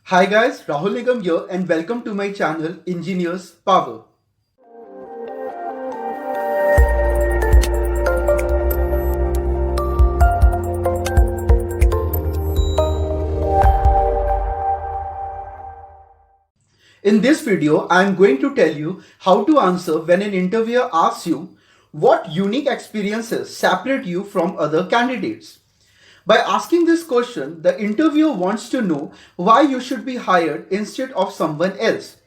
Hi guys, Rahul Nigam here and welcome to my channel Engineers Power. In this video, I am going to tell you how to answer when an interviewer asks you what unique experiences separate you from other candidates. By asking this question, the interviewer wants to know why you should be hired instead of someone else.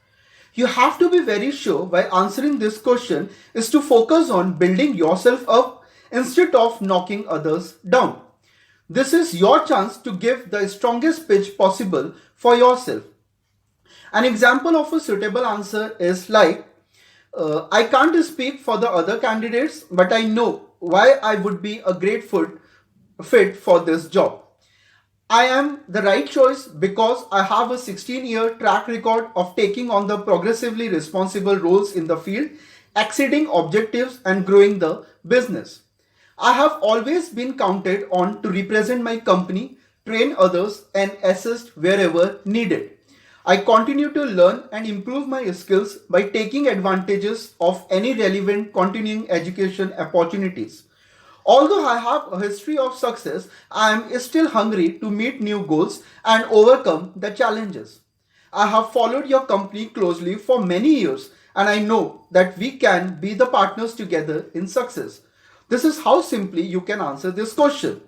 You have to be very sure while answering this question is to focus on building yourself up instead of knocking others down. This is your chance to give the strongest pitch possible for yourself. An example of a suitable answer is like, I can't speak for the other candidates, but I know why I would be a great fit for this job. I am the right choice because I have a 16-year track record of taking on the progressively responsible roles in the field, exceeding objectives and growing the business. I have always been counted on to represent my company, train others, and assist wherever needed. I continue to learn and improve my skills by taking advantages of any relevant continuing education opportunities. Although I have a history of success, I am still hungry to meet new goals and overcome the challenges. I have followed your company closely for many years and I know that we can be the partners together in success. This is how simply you can answer this question.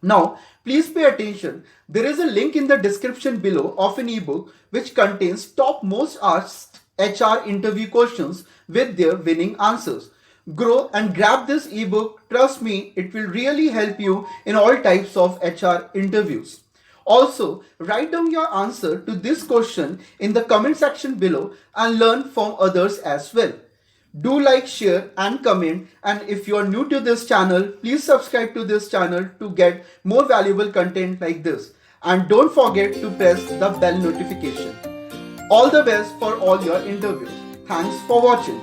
Now, please pay attention. There is a link in the description below of an ebook which contains top most asked HR interview questions with their winning answers. Grow and grab this ebook. Trust me, it will really help you in all types of HR interviews. Also, write down your answer to this question in the comment section below and learn from others as well. Do like, share and comment, and if you are new to this channel, please subscribe to this channel to get more valuable content like this. And don't forget to press the bell notification. All the best for all your interviews. Thanks for watching.